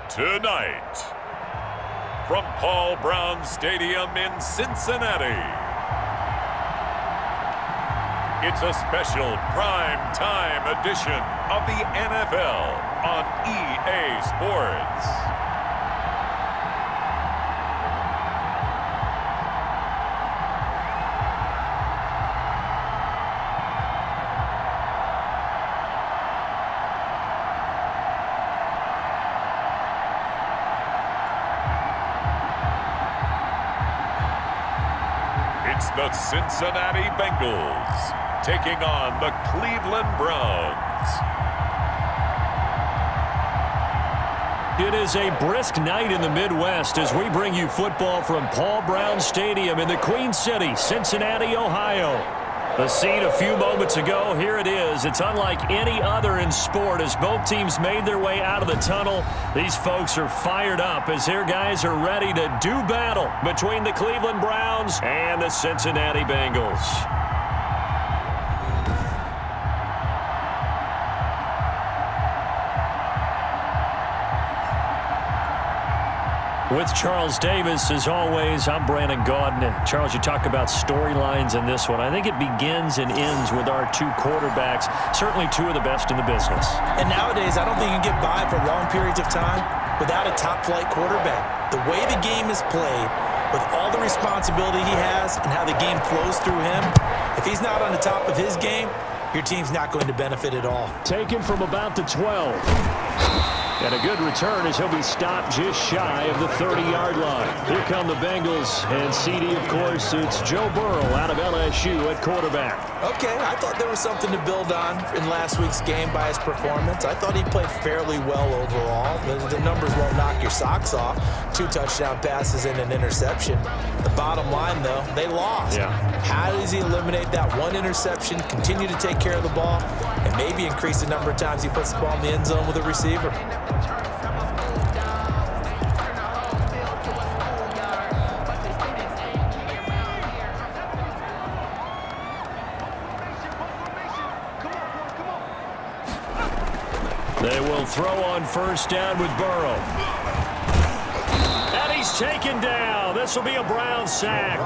Tonight, from Paul Brown Stadium in Cincinnati, it's a special prime time edition of the NFL on EA Sports. It's the Cincinnati Bengals taking on the Cleveland Browns. It is a brisk night in the Midwest as we bring you football from Paul Brown Stadium in the Queen City, Cincinnati, Ohio. The scene a few moments ago, here it is. It's unlike any other in sport as both teams made their way out of the tunnel. These folks are fired up as their guys are ready to do battle between the Cleveland Browns and the Cincinnati Bengals. With Charles Davis, as always, I'm Brandon Gaudin. Charles, you talk about storylines in this one. I think it begins and ends with our two quarterbacks, certainly two of the best in the business. And nowadays, I don't think you can get by for long periods of time without a top-flight quarterback. The way the game is played, with all the responsibility he has and how the game flows through him, if he's not on the top of his game, your team's not going to benefit at all. Taken from about the 12. And a good return as he'll be stopped just shy of the 30-yard line. Here come the Bengals, and CD, of course, it's Joe Burrow out of LSU at quarterback. Okay, I thought there was something to build on in last week's game by his performance. I thought he played fairly well overall. The numbers won't knock your socks off. 2 touchdown passes and an interception. The bottom line, though, they lost. Yeah. How does he eliminate that one interception, continue to take care of the ball, and maybe increase the number of times he puts the ball in the end zone with a receiver? They will throw on first down with Burrow. And he's taken down. This will be a Brown sack.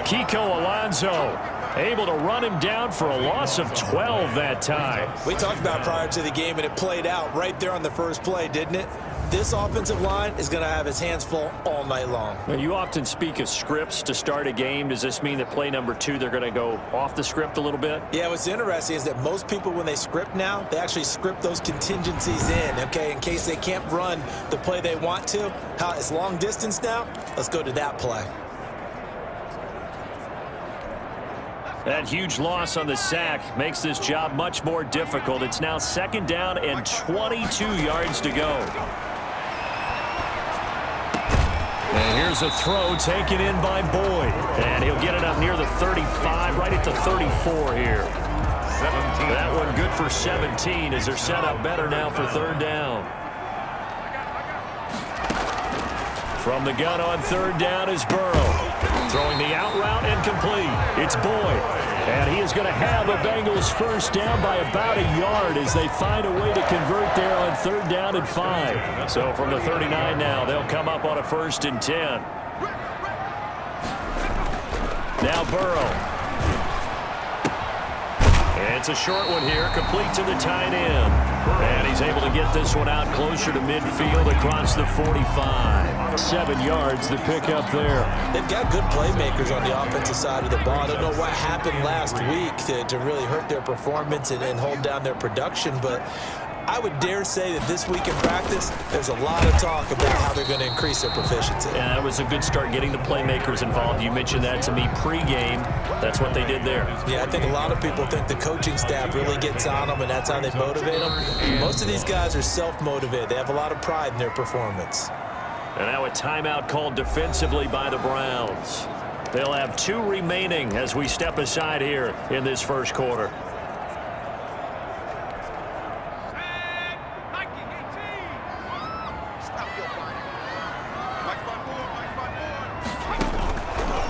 Kiko Alonso able to run him down for a loss of 12 that time. We talked about prior to the game, and it played out right there on the first play, didn't it? This offensive line is going to have his hands full all night long. Now, you often speak of scripts to start a game. Does this mean that play number 2, they're going to go off the script a little bit? Yeah, what's interesting is that most people, when they script now, they actually script those contingencies in, okay, in case they can't run the play they want to. How it's long distance now, let's go to that play. That huge loss on the sack makes this job much more difficult. It's now second down and 22 yards to go. And here's a throw taken in by Boyd. And he'll get it up near the 35, right at the 34 here. 17. That one good for 17 as they're set up better now for third down. From the gun on third down is Burrow. Throwing the out route and complete. It's Boyd. And he is going to have a Bengals first down by about a yard as they find a way to convert there on third down and 5. So from the 39 now, they'll come up on a 1st and 10. Now Burrow. And it's a short one here, complete to the tight end. And he's able to get this one out closer to midfield across the 45. 7 yards to pick up there. They've got good playmakers on the offensive side of the ball. I don't know what happened last week to really hurt their performance and hold down their production, but I would dare say that this week in practice, there's a lot of talk about how they're going to increase their proficiency. Yeah, that was a good start getting the playmakers involved. You mentioned that to me pregame. That's what they did there. Yeah, I think a lot of people think the coaching staff really gets on them, and that's how they motivate them. Most of these guys are self-motivated. They have a lot of pride in their performance. And now a timeout called defensively by the Browns. They'll have 2 remaining as we step aside here in this first quarter.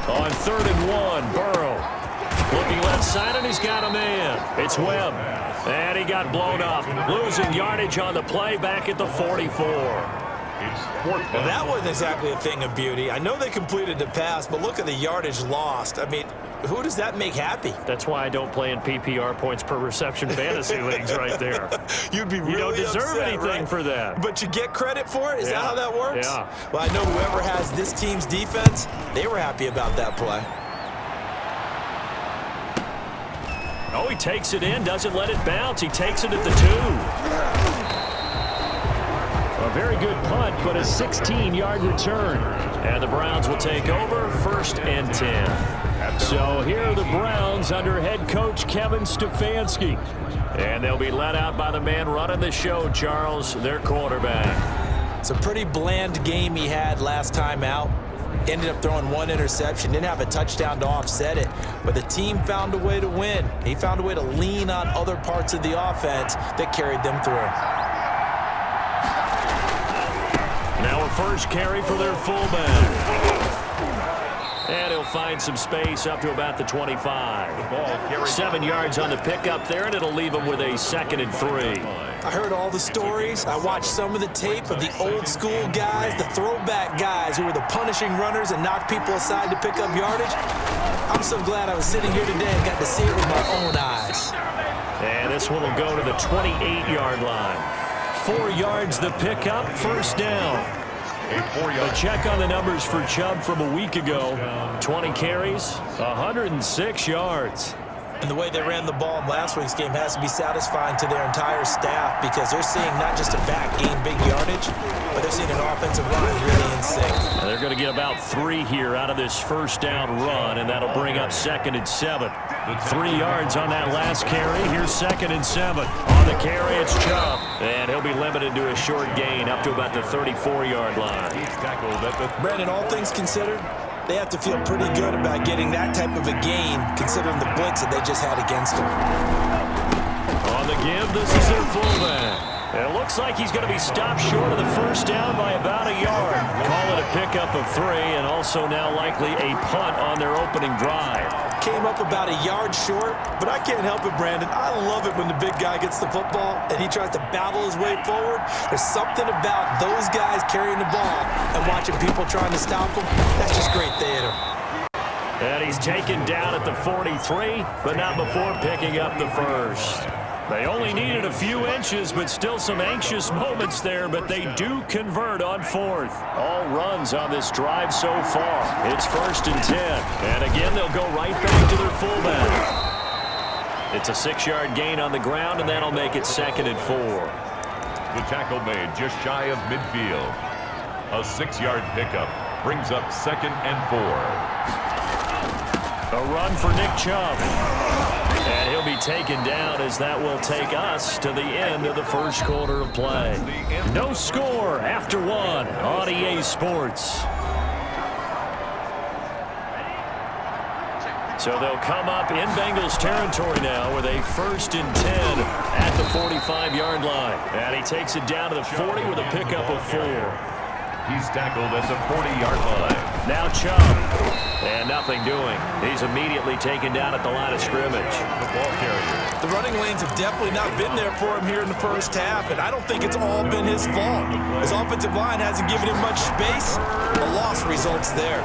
On 3rd and 1, Burrow looking left side, and he's got a man. It's Webb, and he got blown up, losing yardage on the play back at the 44. It's fourth down. Well, that wasn't exactly a thing of beauty. I know they completed the pass, but look at the yardage lost. I mean, who does that make happy? That's why I don't play in PPR points per reception fantasy leagues right there. You'd be really You don't deserve upset, anything right? for that. But you get credit for it? Is that how that works? Yeah. Well, I know whoever has this team's defense, they were happy about that play. Oh, he takes it in, doesn't let it bounce. He takes it at the 2. A very good punt, but a 16-yard return. And the Browns will take over, 1st and 10. So here are the Browns under head coach Kevin Stefanski. And they'll be led out by the man running the show, Charles, their quarterback. It's a pretty bland game he had last time out. Ended up throwing 1 interception, didn't have a touchdown to offset it, but the team found a way to win. He found a way to lean on other parts of the offense that carried them through. Now a first carry for their fullback. And he'll find some space up to about the 25. 7 yards on the pickup there, and it'll leave him with a 2nd and 3. I heard all the stories. I watched some of the tape of the old school guys, the throwback guys who were the punishing runners and knocked people aside to pick up yardage. I'm so glad I was sitting here today and got to see it with my own eyes. And this one will go to the 28-yard line. 4 yards the pickup, 1st down. A check on the numbers for Chubb from a week ago. 20 carries, 106 yards. And the way they ran the ball in last week's game has to be satisfying to their entire staff because they're seeing not just a back gain big yardage, but they're seeing an offensive line really in sync. And they're going to get about 3 here out of this 1st down run, and that'll bring up 2nd and 7. 3 yards on that last carry. Here's 2nd and 7. On the carry, it's Chubb. And he'll be limited to a short gain up to about the 34-yard line. Brandon, all things considered, they have to feel pretty good about getting that type of a gain considering the blitz that they just had against them. On the give, this is their fullback. It looks like he's going to be stopped short of the 1st down by about a yard. Call it a pickup of 3 and also now likely a punt on their opening drive. Came up about a yard short, but I can't help it, Brandon. I love it when the big guy gets the football and he tries to battle his way forward. There's something about those guys carrying the ball and watching people trying to stop them. That's just great theater. And he's taken down at the 43, but not before picking up the 1st. They only needed a few inches, but still some anxious moments there, but they do convert on 4th. All runs on this drive so far. It's 1st and 10. And again, they'll go right back to their fullback. It's a 6-yard gain on the ground, and that'll make it 2nd and 4. The tackle made just shy of midfield. A 6-yard pickup brings up 2nd and 4. A run for Nick Chubb. And he'll be taken down as that will take us to the end of the 1st quarter of play. No score after 1 on EA Sports. So they'll come up in Bengals territory now with a 1st and 10 at the 45-yard line. And he takes it down to the 40 with a pickup of 4. He's tackled at the 40-yard line. Now Chubb. And nothing doing. He's immediately taken down at the line of scrimmage. The ball carrier. The running lanes have definitely not been there for him here in the 1st half, and I don't think it's all been his fault. His offensive line hasn't given him much space. A loss results there.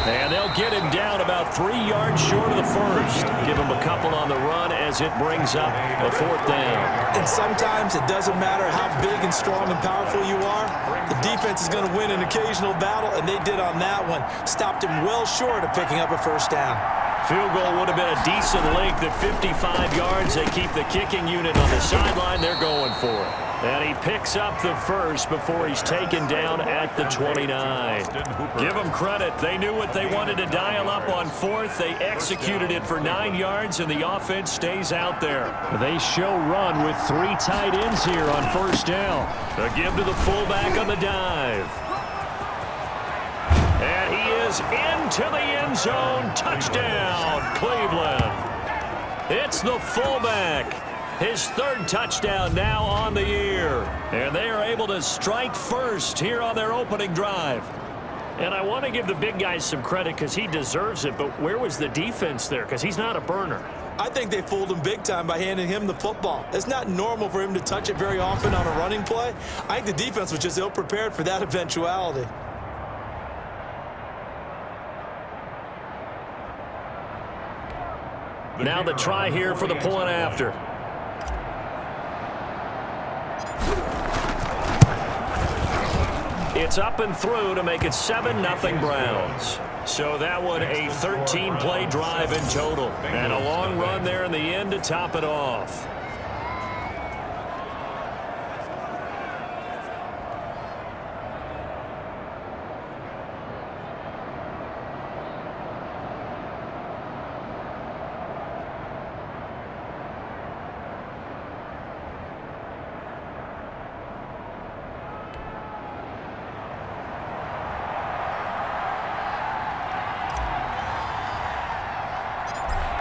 And they'll get him down about 3 yards short of the 1st. Give him a couple on the run as it brings up a 4th down. And sometimes it doesn't matter how big and strong and powerful you are. The defense is going to win an occasional battle, and they did on that one. Stopped him well short of picking up a 1st down. Field goal would have been a decent length at 55 yards. They keep the kicking unit on the sideline. They're going for it. And he picks up the 1st before he's taken down at the 29. Give them credit. They knew what they wanted to dial up on 4th. They executed it for 9 yards, and the offense stays out there. They show run with 3 tight ends here on 1st down. A give to the fullback on the dive. And he is into the end zone. Touchdown, Cleveland. It's the fullback. His 3rd touchdown now on the year. And they are able to strike first here on their opening drive. And I want to give the big guy some credit because he deserves it, but where was the defense there? Because he's not a burner. I think they fooled him big time by handing him the football. It's not normal for him to touch it very often on a running play. I think the defense was just ill-prepared for that eventuality. Now the try here for the point after. It's up and through to make it 7-0 Browns. So that one a 13-play drive in total. And a long run there in the end to top it off.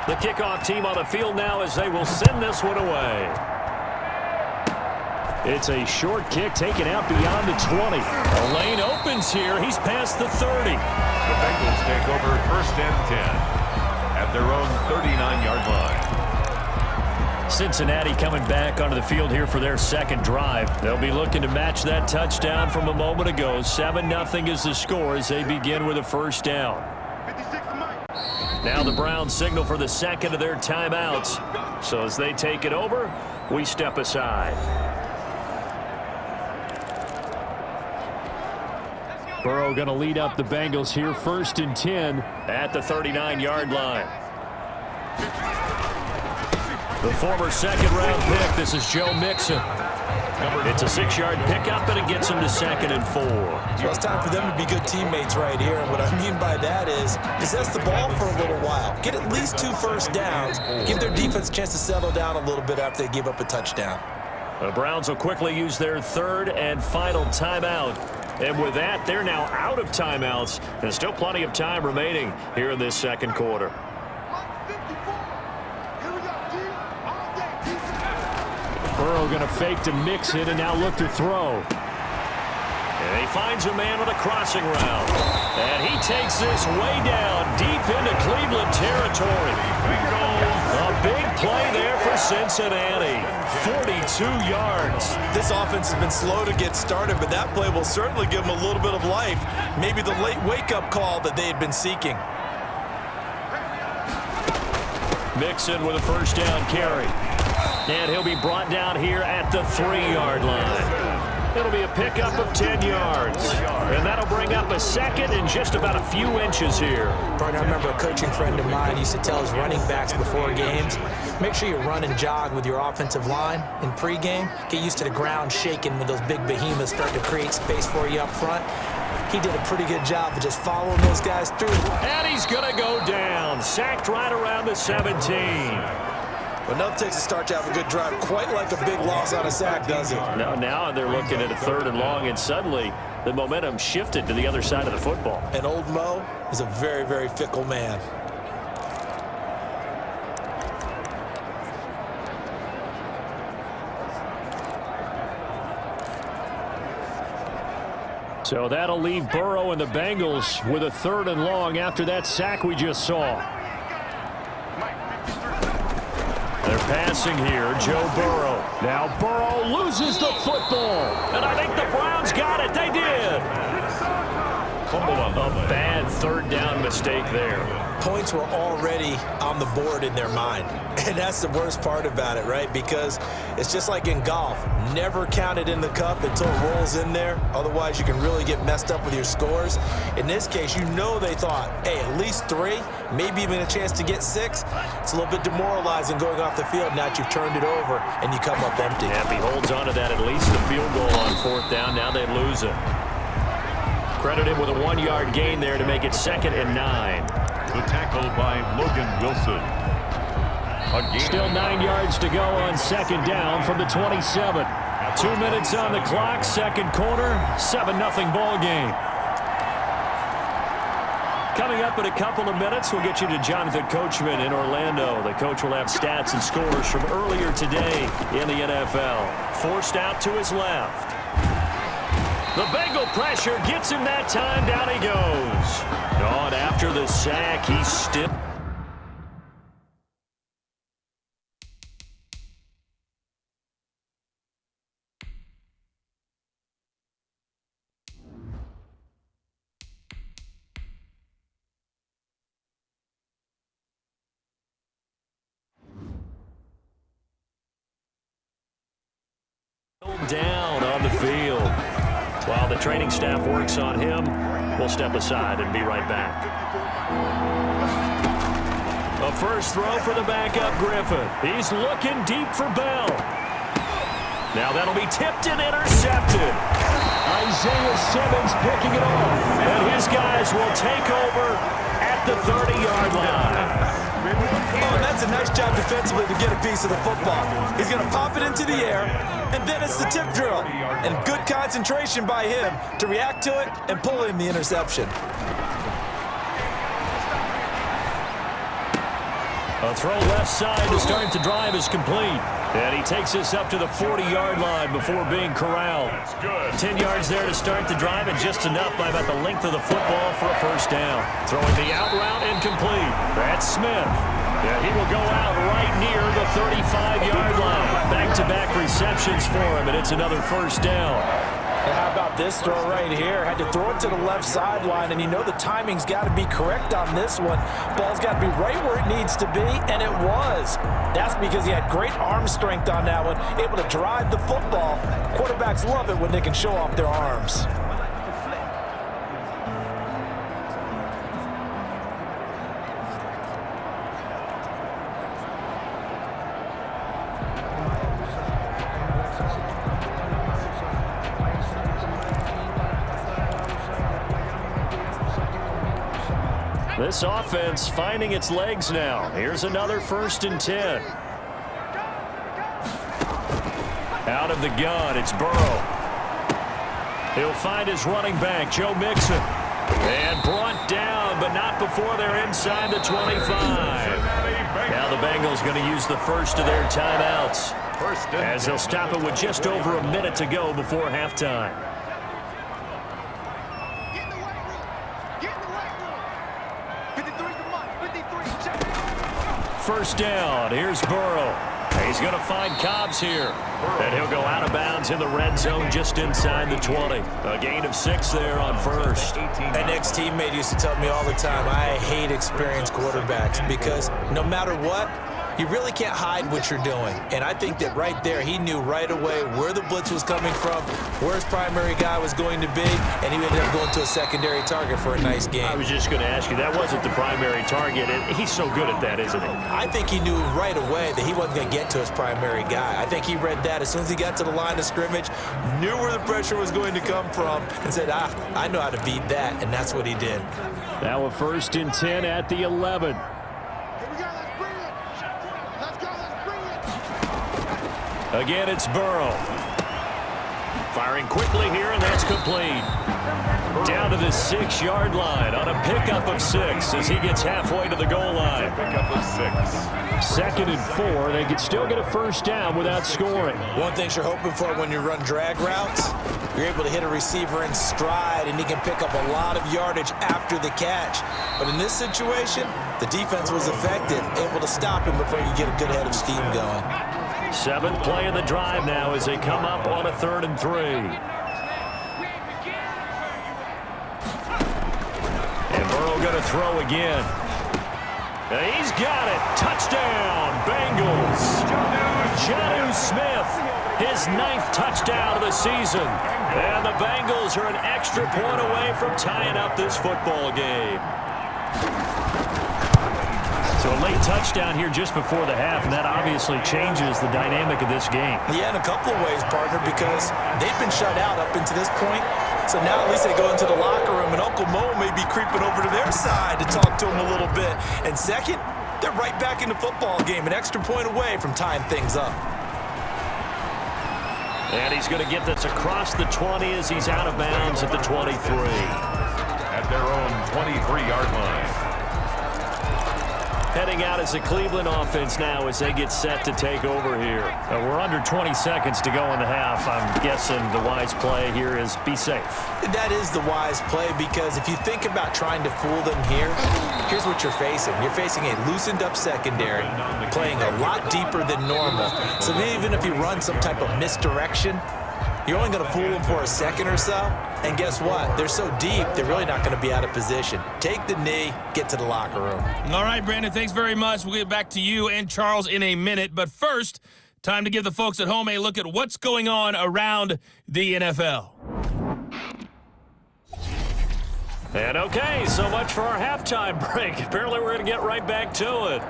The kickoff team on the field now as they will send this one away. It's a short kick taken out beyond the 20. The lane opens here. He's past the 30. The Bengals take over 1st and 10 at their own 39-yard line. Cincinnati coming back onto the field here for their second drive. They'll be looking to match that touchdown from a moment ago. 7-0 is the score as they begin with a first down. Now the Browns signal for the second of their timeouts. So as they take it over, we step aside. Burrow going to lead up the Bengals here 1st and 10 at the 39-yard line. The former second-round pick, this is Joe Mixon. It's a 6-yard pickup, and it gets him to 2nd and 4. So it's time for them to be good teammates right here. And what I mean by that is possess the ball for a little while. Get at least 2 first downs. Give their defense a chance to settle down a little bit after they give up a touchdown. The Browns will quickly use their 3rd and final timeout. And with that, they're now out of timeouts. There's still plenty of time remaining here in this second quarter. Burrow going to fake to mix it and now look to throw. And he finds a man on a crossing route. And he takes this way down deep into Cleveland territory. A big play there for Cincinnati. 42 yards. This offense has been slow to get started, but that play will certainly give them a little bit of life. Maybe the late wake-up call that they had been seeking. Mixon with a first down carry. And he'll be brought down here at the 3-yard line. It'll be a pickup of 10 yards. And that'll bring up a second and just about a few inches here. Partner, I remember a coaching friend of mine used to tell his running backs before games, make sure you run and jog with your offensive line in pregame. Get used to the ground shaking when those big behemoths start to create space for you up front. He did a pretty good job of just following those guys through. And he's going to go down. Sacked right around the 17. But nothing takes a start to have a good drive quite like a big loss on a sack, does it? No, now they're looking at a 3rd and long, and suddenly the momentum shifted to the other side of the football. And old Mo is a very, very fickle man. So that'll leave Burrow and the Bengals with a 3rd and long after that sack we just saw. They're passing here, Joe Burrow. Now Burrow loses the football. And I think the Browns got it. They did. A bad 3rd down mistake there. Points were already on the board in their mind. And that's the worst part about it, right? Because it's just like in golf. Never count it in the cup until it rolls in there. Otherwise, you can really get messed up with your scores. In this case, you know they thought, hey, at least 3, maybe even a chance to get 6. It's a little bit demoralizing going off the field. Now that you've turned it over and you come up empty. And if he holds on to that, at least the field goal on 4th down. Now they lose it. Credited with a 1-yard gain there to make it 2nd and 9. The tackle by Logan Wilson. Still 9 yards to go on 2nd down from the 27. 2 minutes on the clock, second quarter, 7-0 ball game. Coming up in a couple of minutes, we'll get you to Jonathan Coachman in Orlando. The coach will have stats and scores from earlier today in the NFL. Forced out to his left. The Bengal pressure gets him that time. Down he goes. On after the sack, he's still... While the training staff works on him, we'll step aside and be right back. A first throw for the backup Griffin. He's looking deep for Bell. Now that'll be tipped and intercepted. Isaiah Simmons picking it off. And his guys will take over at the 30-yard line. Oh, and that's a nice job defensively to get a piece of the football. He's going to pop it into the air, and then it's the tip drill. And good concentration by him to react to it and pull in the interception. A throw left side to start the drive is complete. And he takes us up to the 40-yard line before being corralled. 10 yards there to start the drive, and just enough by about the length of the football for a first down. Throwing the out route incomplete. That's Smith. And he will go out right near the 35-yard line. Back-to-back receptions for him, and it's another first down. And how about this throw right here? Had to throw it to the left sideline, and you know the timing's got to be correct on this one. Ball's got to be right where it needs to be, and it was. That's because he had great arm strength on that one, able to drive the football. Quarterbacks love it when they can show off their arms. This offense finding its legs now. Here's another 1st and 10. Out of the gun, it's Burrow. He'll find his running back, Joe Mixon. And brought down, but not before they're inside the 25. Now the Bengals going to use the first of their timeouts, as they'll stop it with just over a minute to go before halftime. First down. Here's Burrow. He's going to find Cobbs here. And he'll go out of bounds in the red zone just inside the 20. A gain of 6 there on first. An ex-teammate used to tell me all the time, I hate experienced quarterbacks because no matter what, you really can't hide what you're doing. And I think that right there, he knew right away where the blitz was coming from, where his primary guy was going to be, and he ended up going to a secondary target for a nice game. I was just going to ask you, that wasn't the primary target, and he's so good at that, isn't he? I think he knew right away that he wasn't going to get to his primary guy. I think he read that as soon as he got to the line of scrimmage, knew where the pressure was going to come from, and said, I know how to beat that, and that's what he did. Now a 1st and 10 at the 11. Again, it's Burrow. Firing quickly here, and that's complete. Down to the 6-yard line on a pickup of 6 as he gets halfway to the goal line. Pickup of 6. 2nd and 4. They could still get a first down without scoring. One thing you're hoping for when you run drag routes, you're able to hit a receiver in stride, and he can pick up a lot of yardage after the catch. But in this situation, the defense was effective, able to stop him before you get a good head of steam going. 7th play of the drive now as they come up on a 3rd and 3. And Burrow going to throw again. And he's got it. Touchdown, Bengals. Jonnu Smith, his 9th touchdown of the season. And the Bengals are an extra point away from tying up this football game. So a late touchdown here just before the half, and that obviously changes the dynamic of this game. Yeah, in a couple of ways, partner, because they've been shut out up until this point. So now at least they go into the locker room, and Uncle Mo may be creeping over to their side to talk to him a little bit. And second, they're right back in the football game, an extra point away from tying things up. And he's going to get this across the 20 as he's out of bounds at the 23. At their own 23-yard line. Heading out as the Cleveland offense now as they get set to take over here. We're under 20 seconds to go in the half. I'm guessing the wise play here is be safe. That is the wise play, because if you think about trying to fool them here, here's what you're facing. You're facing a loosened up secondary, playing a lot deeper than normal. So even if you run some type of misdirection, you're only going to fool them for a second or so. And guess what? They're so deep, they're really not going to be out of position. Take the knee, get to the locker room. All right, Brandon, thanks very much. We'll get back to you and Charles in a minute. But first, time to give the folks at home a look at what's going on around the NFL. And okay, so much for our halftime break. Apparently we're going to get right back to it.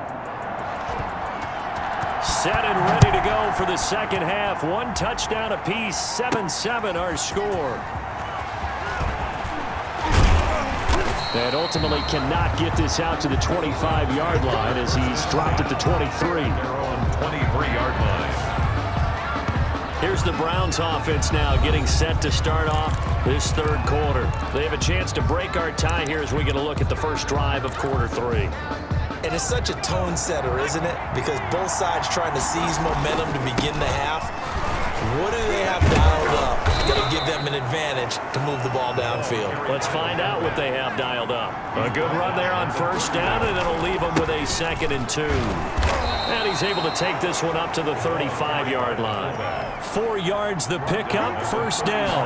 Set and ready to go for the second half. One touchdown apiece, 7-7 our score. And ultimately cannot get this out to the 25-yard line as he's dropped at the 23. They're on 23-yard line. Here's the Browns offense now getting set to start off this third quarter. They have a chance to break our tie here as we get a look at the first drive of quarter three. And it's such a tone setter, isn't it? Because both sides trying to seize momentum to begin the half. What do they have dialed up that'll give them an advantage to move the ball downfield? Let's find out what they have dialed up. A good run there on first down, and it'll leave them with a 2nd and 2. And he's able to take this one up to the 35-yard line. 4 yards the pickup, first down.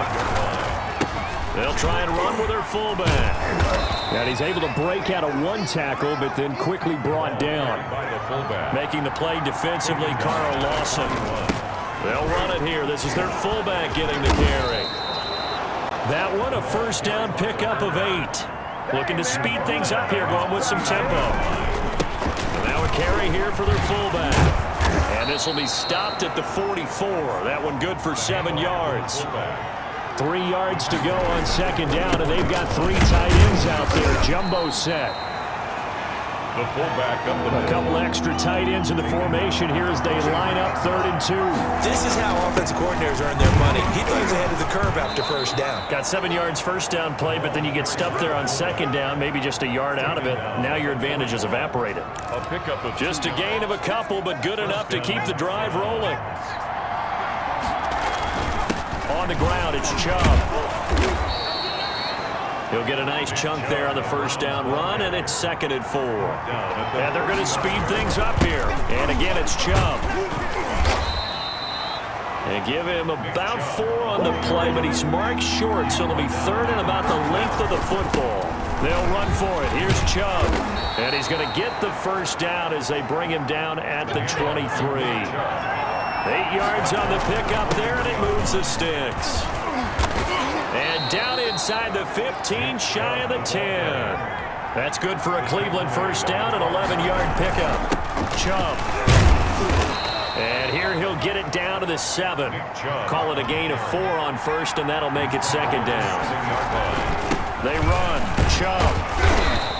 They'll try and run with their fullback. And he's able to break out of one tackle, but then quickly brought down. Making the play defensively, Carl Lawson. They'll run it here. This is their fullback getting the carry. That one, a first down pickup of 8. Looking to speed things up here, going with some tempo. And now a carry here for their fullback. And this will be stopped at the 44. That one good for 7 yards. 3 yards to go on second down, and they've got 3 tight ends out there. Jumbo set. The fullback up the middle. A couple extra tight ends in the formation here as they line up 3rd and 2. This is how offensive coordinators earn their money. He thought he was ahead of the curve after first down. Got 7 yards first down play, but then you get stuffed there on second down, maybe just a yard out of it. Now your advantage is evaporated. A pickup of Just a gain of a couple, but good enough to keep the drive rolling. On the ground, it's Chubb. He'll get a nice chunk there on the first down run, and it's 2nd and 4. And they're going to speed things up here. And again, it's Chubb. And give him about 4 on the play, but he's marked short, so it'll be 3rd and about the length of the football. They'll run for it. Here's Chubb. And he's going to get the first down as they bring him down at the 23. 8 yards on the pickup there, and it moves the sticks. And down inside the 15, shy of the 10. That's good for a Cleveland first down, an 11-yard pickup. Chubb. And here he'll get it down to the 7. Call it a gain of 4 on first, and that'll make it 2nd down. They run. Chubb.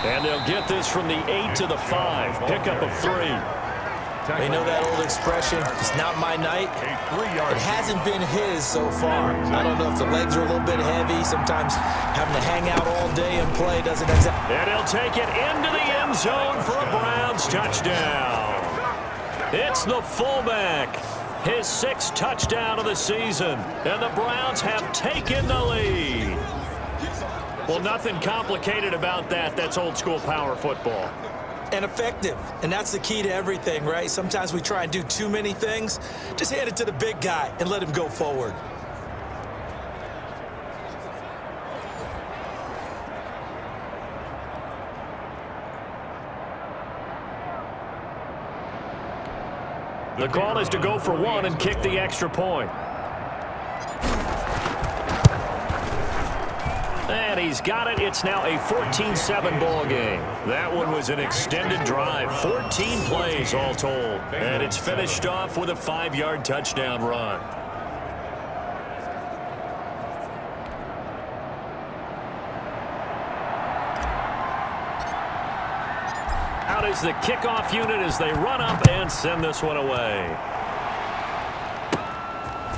And they'll get this from the 8 to the 5. Pickup of 3. You know that old expression, it's not my night? It hasn't been his so far. I don't know if the legs are a little bit heavy. Sometimes having to hang out all day and play doesn't exactly. And he'll take it into the end zone for a Browns touchdown. It's the fullback. His 6th touchdown of the season. And the Browns have taken the lead. Well, nothing complicated about that. That's old school power football. And effective. And that's the key to everything, right? Sometimes we try and do too many things. Just hand it to the big guy and let him go forward. The call is to go for 1 and kick the extra point. And he's got it. It's now a 14-7 ball game. That one was an extended drive. 14 plays all told. And it's finished off with a 5-yard touchdown run. Out is the kickoff unit as they run up and send this one away.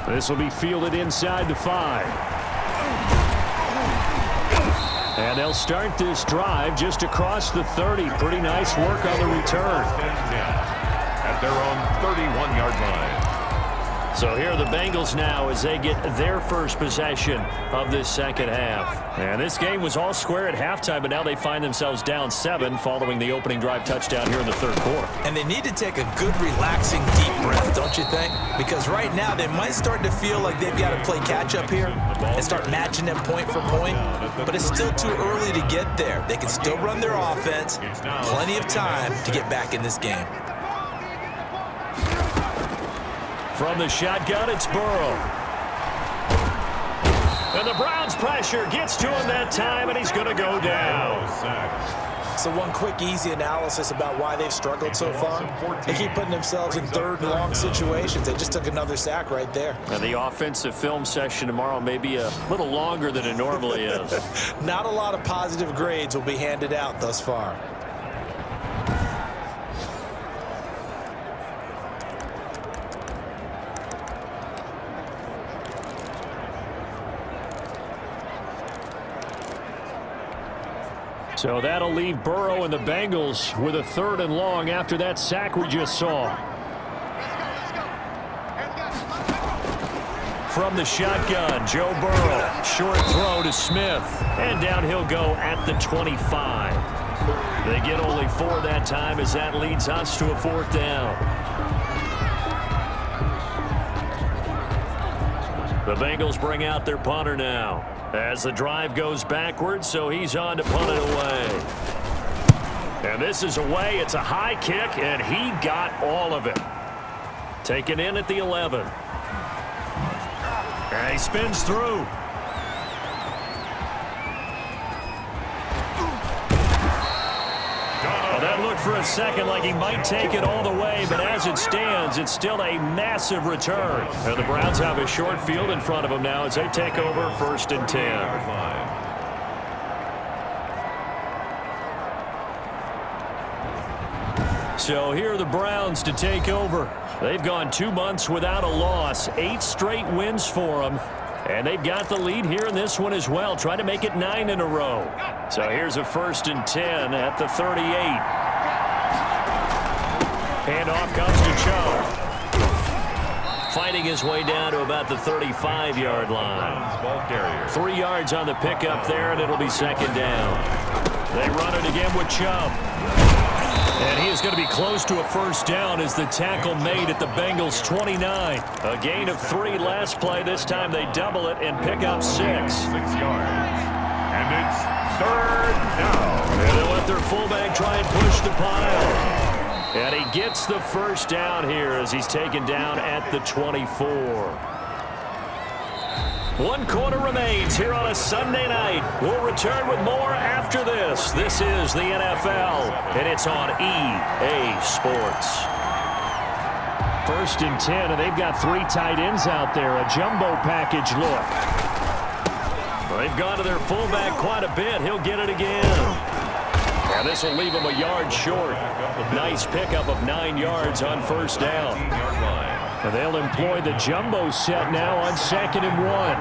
This will be fielded inside the 5. And they'll start this drive just across the 30. Pretty nice work on the return. At their own 31-yard line. So here are the Bengals now as they get their first possession of this second half. And this game was all square at halftime, but now they find themselves down 7 following the opening drive touchdown here in the third quarter. And they need to take a good, relaxing, deep breath, don't you think? Because right now they might start to feel like they've got to play catch-up here and start matching them point for point. But it's still too early to get there. They can still run their offense. Plenty of time to get back in this game. From the shotgun, it's Burrow. And the Browns' pressure gets to him that time, and he's going to go down. So one quick, easy analysis about why they've struggled so far. They keep putting themselves in third and long situations. They just took another sack right there. And the offensive film session tomorrow may be a little longer than it normally is. Not a lot of positive grades will be handed out thus far. So that'll leave Burrow and the Bengals with a 3rd and long after that sack we just saw. From the shotgun, Joe Burrow. Short throw to Smith. And down he'll go at the 25. They get only 4 that time as that leads us to a 4th down. The Bengals bring out their punter now. As the drive goes backwards, so he's on to punt it away. And this is away. It's a high kick, and he got all of it. Taken in at the 11. And he spins through. Well, that looked for a second like he might take it all the way, but as it stands, it's still a massive return. And the Browns have a short field in front of them now as they take over 1st and 10. So here are the Browns to take over. They've gone 2 months without a loss, 8 straight wins for them. And they've got the lead here in this one as well, trying to make it 9 in a row. So here's a 1st and 10 at the 38. Handoff comes to Cho. Fighting his way down to about the 35-yard line. 3 yards on the pickup there, and it'll be 2nd down. They run it again with Chubb. And he is going to be close to a 1st down as the tackle made at the Bengals' 29. A gain of 3 last play. This time they double it and pick up 6. 6 yards. And it's 3rd down. And they let their fullback try and push the pile. And he gets the 1st down here as he's taken down at the 24. 1 quarter remains here on a Sunday night. We'll return with more after this. This is the NFL, and it's on EA Sports. 1st and 10, and they've got 3 tight ends out there. A jumbo package look. They've gone to their fullback quite a bit. He'll get it again. And this will leave him a yard short. Nice pickup of 9 yards on 1st down. And they'll employ the jumbo set now on 2nd and 1.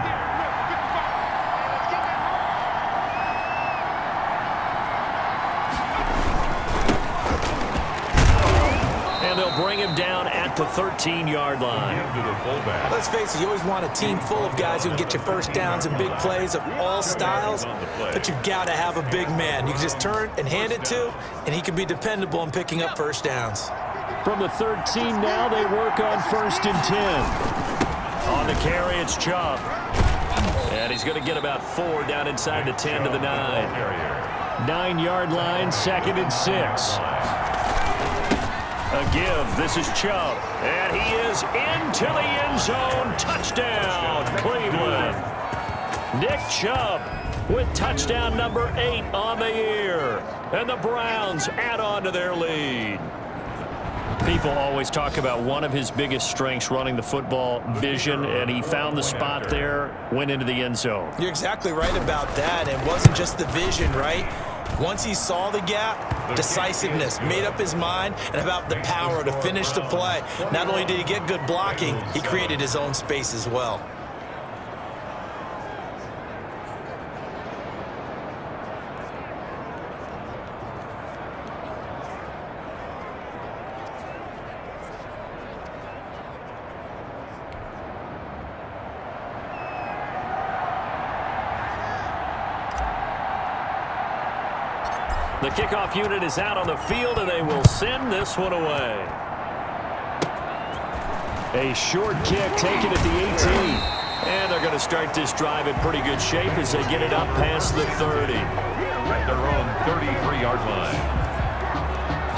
And they'll bring him down at the 13-yard line. Let's face it, you always want a team full of guys who can get you 1st downs and big plays of all styles, but you've got to have a big man. You can just turn and hand it to, and he can be dependable in picking up 1st downs. From the 13 now, they work on 1st and 10. On the carry, it's Chubb. And he's going to get about 4 down inside the 10 to the 9. 9-yard line, 2nd and 6. A give. This is Chubb. And he is into the end zone. Touchdown, Cleveland. Nick Chubb with touchdown number 8 on the year. And the Browns add on to their lead. People always talk about one of his biggest strengths running the football, vision, and he found the spot there, went into the end zone. You're exactly right about that. It wasn't just the vision, right? Once he saw the gap, decisiveness, made up his mind, and about the power to finish the play. Not only did he get good blocking, he created his own space as well. The kickoff unit is out on the field, and they will send this one away. A short kick taken at the 18. And they're going to start this drive in pretty good shape as they get it up past the 30. At their own 33-yard line.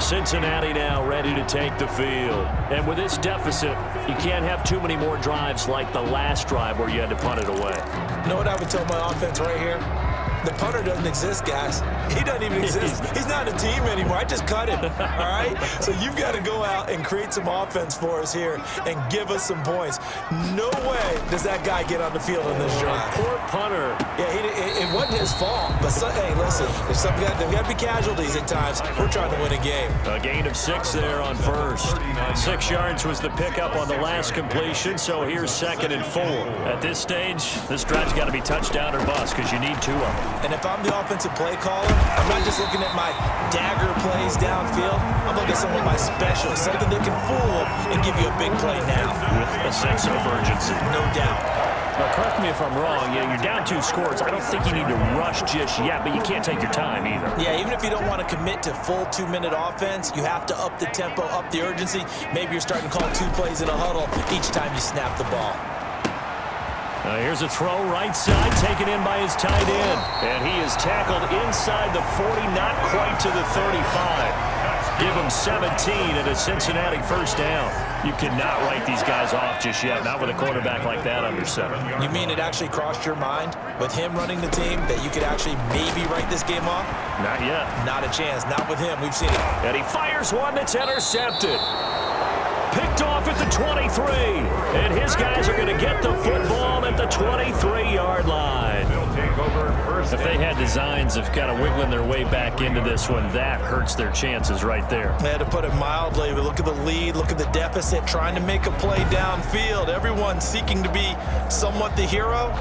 Cincinnati now ready to take the field. And with this deficit, you can't have too many more drives like the last drive where you had to punt it away. You know what I would tell my offense right here? The punter doesn't exist, guys. He doesn't even exist. He's not a team anymore. I just cut him, all right? So you've got to go out and create some offense for us here and give us some points. No way does that guy get on the field in this drive. Poor punter. Yeah, it wasn't his fault. But, hey, listen, there's there've got to be casualties at times. We're trying to win a game. A gain of 6 there on first. 6 yards was the pickup on the last completion, so here's 2nd and 4. At this stage, this drive's got to be touchdown or bust because you need 2 of them. And if I'm the offensive play caller, I'm not just looking at my dagger plays downfield. I'm looking at some of my specials, something that can fool them and give you a big play now. With a sense of urgency. No doubt. Now, correct me if I'm wrong. Yeah, you're down 2 scores. I don't think you need to rush just yet, but you can't take your time either. Yeah, even if you don't want to commit to full 2-minute offense, you have to up the tempo, up the urgency. Maybe you're starting to call 2 plays in a huddle each time you snap the ball. Here's a throw right side, taken in by his tight end. And he is tackled inside the 40, not quite to the 35. Give him 17 and a Cincinnati first down. You cannot write these guys off just yet, not with a quarterback like that under center. You mean it actually crossed your mind with him running the team that you could actually maybe write this game off? Not yet. Not a chance. Not with him. We've seen it. And he fires one that's intercepted. Picked off at the 23. And his guys are going to get the football at the 23-yard line. If they had designs of kind of wiggling their way back into this one, that hurts their chances right there. They had to put it mildly, but look at the lead, look at the deficit, trying to make a play downfield. Everyone seeking to be somewhat the hero.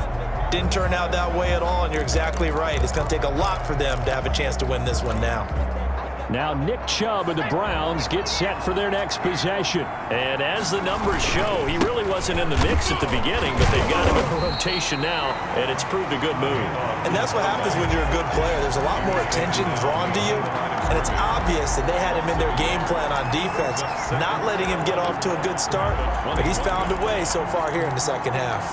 Didn't turn out that way at all, and you're exactly right. It's going to take a lot for them to have a chance to win this one now. Now Nick Chubb and the Browns get set for their next possession. And as the numbers show, he really wasn't in the mix at the beginning, but they've got him in rotation now, and it's proved a good move. And that's what happens when you're a good player. There's a lot more attention drawn to you, and it's obvious that they had him in their game plan on defense, not letting him get off to a good start, but he's found a way so far here in the second half.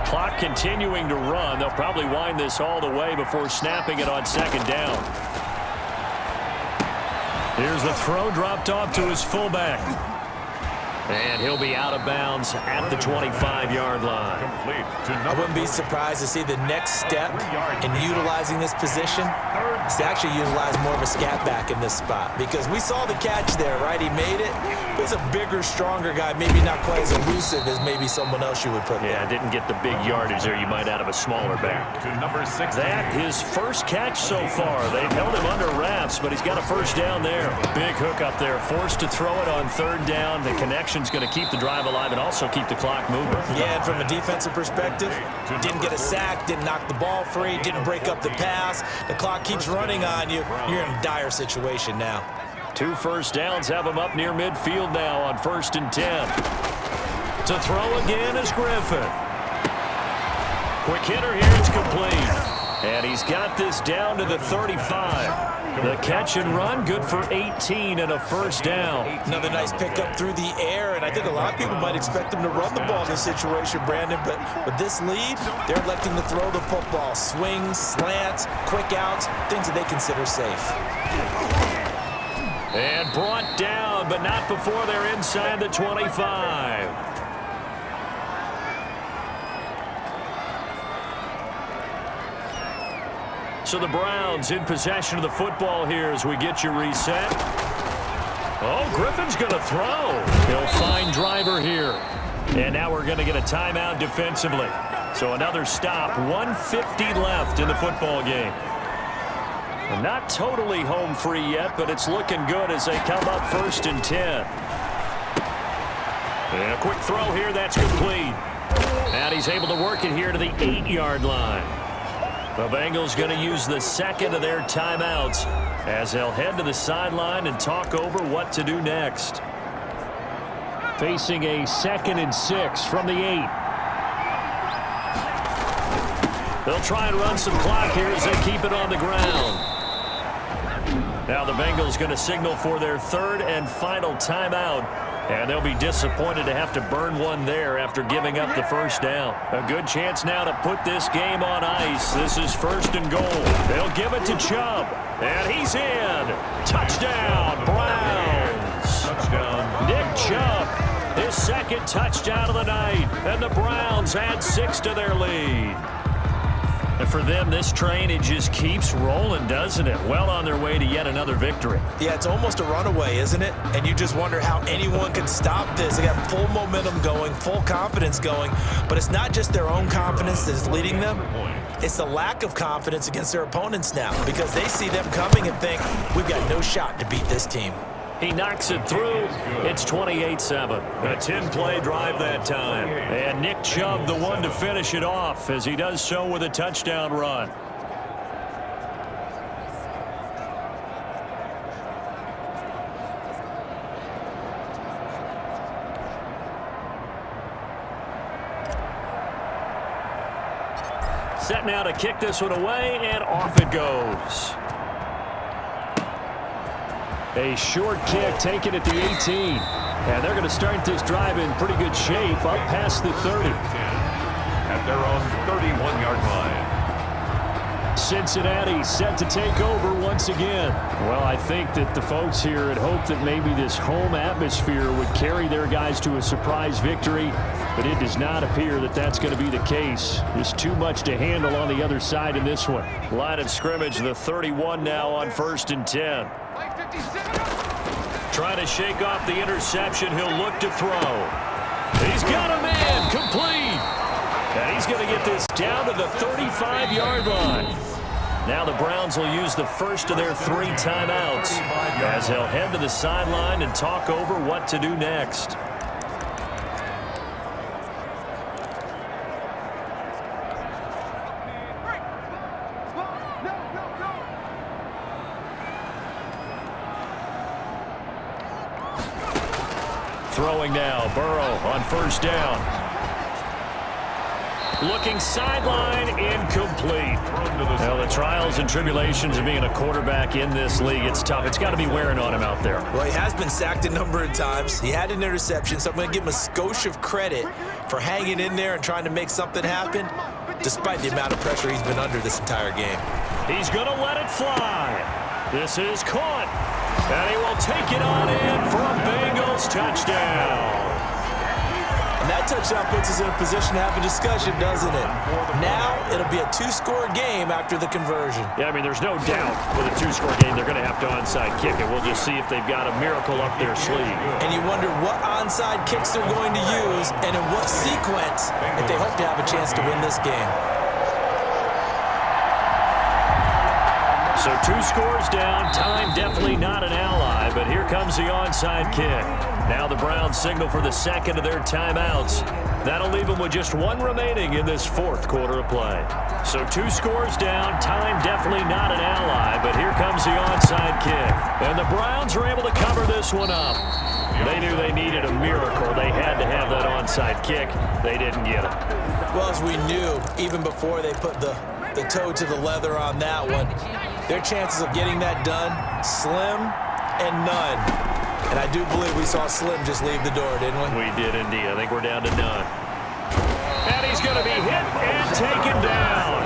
Clock continuing to run. They'll probably wind this all the way before snapping it on 2nd down. Here's the throw dropped off to his fullback. And he'll be out of bounds at the 25-yard line. I wouldn't be surprised to see the next step in utilizing this position is to actually utilize more of a scat back in this spot. Because we saw the catch there, right? He made it. He's a bigger, stronger guy, maybe not quite as elusive as maybe someone else you would put there. Yeah, didn't get the big yardage there you might out of a smaller back. That, his first catch so far. They've held him under wraps, but he's got a first down there. Big hook up there, forced to throw it on 3rd down. The connection's going to keep the drive alive and also keep the clock moving. Yeah, and from a defensive perspective, didn't get a sack, didn't knock the ball free, didn't break up the pass. The clock keeps running on you. You're in a dire situation now. 2 first downs have him up near midfield now on 1st and 10. To throw again is Griffin. Quick hitter here, it's complete. And he's got this down to the 35. The catch and run, good for 18 and a first down. Another nice pickup through the air, and I think a lot of people might expect them to run the ball in this situation, Brandon, but with this lead, they're electing to throw the football. Swings, slants, quick outs, things that they consider safe. And brought down, but not before they're inside the 25. So the Browns in possession of the football here as we get you reset. Oh, Griffin's going to throw. He'll find Driver here. And now we're going to get a timeout defensively. So another stop, 150 left in the football game. And not totally home free yet, but it's looking good as they come up 1st and 10. And a quick throw here, that's complete. And he's able to work it here to the 8-yard line. The Bengals going to use the 2nd of their timeouts as they'll head to the sideline and talk over what to do next. Facing a 2nd and 6 from the 8. They'll try and run some clock here as they keep it on the ground. Now the Bengals going to signal for their 3rd and final timeout And they'll be disappointed to have to burn one there after giving up the first down. A good chance now to put this game on ice. This is 1st and goal. They'll give it to Chubb. And he's in. Touchdown, Browns. Touchdown. Nick Chubb, his 2nd touchdown of the night. And the Browns add 6 to their lead. And for them, this train, it just keeps rolling, doesn't it? Well on their way to yet another victory. Yeah, it's almost a runaway, isn't it? And you just wonder how anyone can stop this. They got full momentum going, full confidence going. But it's not just their own confidence that's leading them. It's the lack of confidence against their opponents now because they see them coming and think, we've got no shot to beat this team. He knocks it through. It's 28-7. A 10-play drive that time. And Nick Chubb, the one to finish it off as he does so with a touchdown run. Set now to kick this one away, and off it goes. A short kick taken at the 18. And they're going to start this drive in pretty good shape up past the 30. At their own 31-yard line. Cincinnati set to take over once again. Well, I think that the folks here had hoped that maybe this home atmosphere would carry their guys to a surprise victory, but it does not appear that that's going to be the case. There's too much to handle on the other side in this one. Line of scrimmage, the 31 now on 1st and 10. Trying to shake off the interception. He'll look to throw. He's got a man complete. And he's going to get this down to the 35-yard line. Now the Browns will use the first of their 3 timeouts as they'll head to the sideline and talk over what to do next. Throwing now, Burrow on 1st down. Looking sideline, incomplete. Well, the trials and tribulations of being a quarterback in this league, it's tough. It's got to be wearing on him out there. Well, he has been sacked a number of times. He had an interception, so I'm going to give him a skosh of credit for hanging in there and trying to make something happen, despite the amount of pressure he's been under this entire game. He's going to let it fly. This is caught. And he will take it on in for a Bengals touchdown. And that touchdown puts us in a position to have a discussion, doesn't it? Now it'll be a 2-score game after the conversion. Yeah, I mean, there's no doubt with a 2-score game they're going to have to onside kick it. We'll just see if they've got a miracle up their sleeve. And you wonder what onside kicks they're going to use and in what sequence if they hope to have a chance to win this game. So 2 scores down, time definitely not an ally, but here comes the onside kick. Now the Browns signal for the 2nd of their timeouts. That'll leave them with just 1 remaining in this 4th quarter of play. So 2 scores down, time definitely not an ally, but here comes the onside kick. And the Browns are able to cover this one up. They knew they needed a miracle. They had to have that onside kick. They didn't get it. Well, as we knew, even before they put the toe to the leather on that one, their chances of getting that done, slim and none. And I do believe we saw Slim just leave the door, didn't we? We did indeed. I think we're down to none. And he's going to be hit and taken down.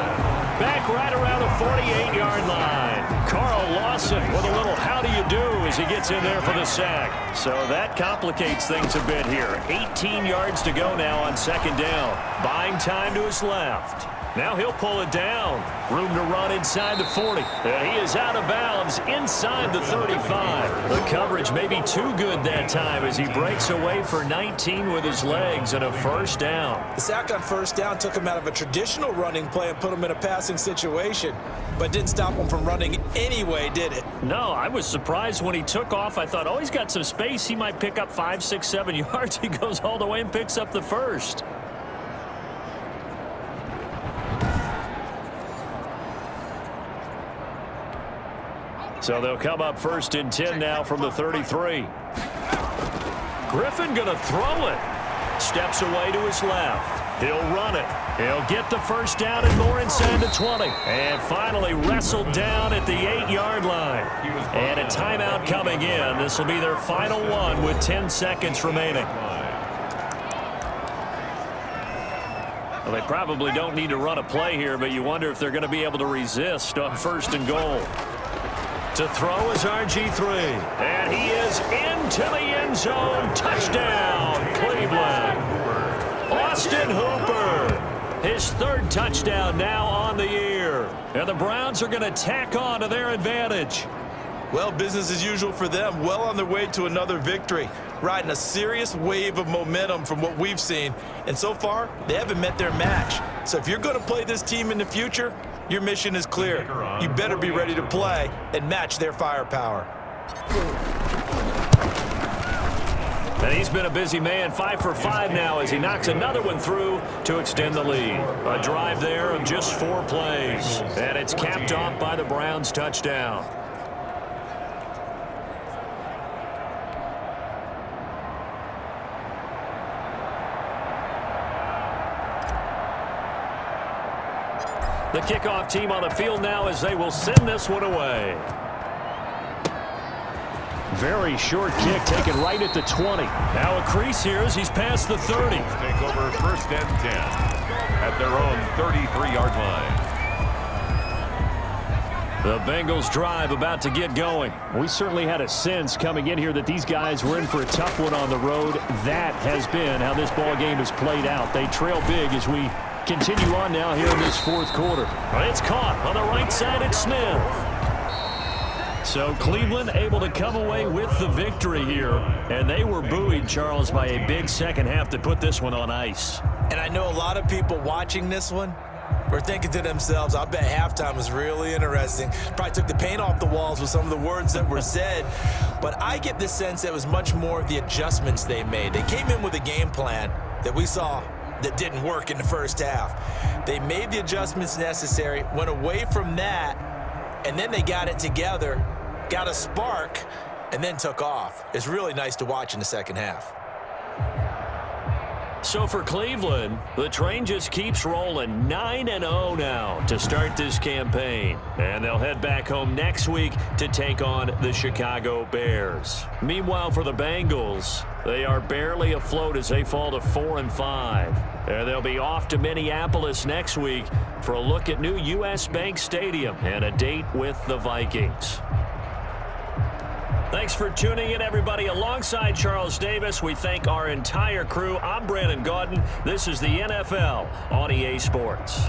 Back right around the 48-yard line. Carl Lawson with a little how do you do as he gets in there for the sack. So that complicates things a bit here. 18 yards to go now on 2nd down. Buying time to his left. Now he'll pull it down. Room to run inside the 40. And he is out of bounds inside the 35. The coverage may be too good that time as he breaks away for 19 with his legs and a 1st down. The sack on 1st down took him out of a traditional running play and put him in a passing situation, but didn't stop him from running anyway, did it? No, I was surprised when he took off. I thought, oh, he's got some space. He might pick up 5, 6, 7 yards. He goes all the way and picks up the 1st. So they'll come up 1st and 10 now from the 33. Griffin going to throw it. Steps away to his left. He'll run it. He'll get the first down and more inside the 20. And finally wrestled down at the 8-yard line. And a timeout coming in. This will be their final one with 10 seconds remaining. Well, they probably don't need to run a play here, but you wonder if they're going to be able to resist on 1st and goal. To throw is RG3. And he is into the end zone. Touchdown, Cleveland. Austin Hooper. His 3rd touchdown now on the year. And the Browns are going to tack on to their advantage. Well, business as usual for them. Well on their way to another victory. Riding a serious wave of momentum from what we've seen. And so far, they haven't met their match. So if you're going to play this team in the future, your mission is clear. You better be ready to play and match their firepower. And he's been a busy man, 5 for 5 now as he knocks another one through to extend the lead. A drive there of just 4 plays. And it's capped off by the Browns' touchdown. The kickoff team on the field now as they will send this one away. Very short kick taken right at the 20. Now a crease here as he's past the 30. Take over 1st and 10 at their own 33-yard line. The Bengals drive about to get going. We certainly had a sense coming in here that these guys were in for a tough one on the road. That has been how this ball game has played out. They trail big as we continue on now here in this 4th quarter. It's caught on the right side. It's Smith. So Cleveland able to come away with the victory here. And they were buoyed, Charles, by a big second half to put this one on ice. And I know a lot of people watching this one were thinking to themselves, I bet halftime was really interesting. Probably took the paint off the walls with some of the words that were said. But I get the sense that it was much more of the adjustments they made. They came in with a game plan that we saw that didn't work in the first half. They made the adjustments necessary, went away from that, and then they got it together, got a spark, and then took off. It's really nice to watch in the second half. So for Cleveland, the train just keeps rolling. 9-0 now to start this campaign. And they'll head back home next week to take on the Chicago Bears. Meanwhile, for the Bengals, they are barely afloat as they fall to 4-5. And they'll be off to Minneapolis next week for a look at new U.S. Bank Stadium and a date with the Vikings. Thanks for tuning in, everybody. Alongside Charles Davis, we thank our entire crew. I'm Brandon Gaudin. This is the NFL on EA Sports.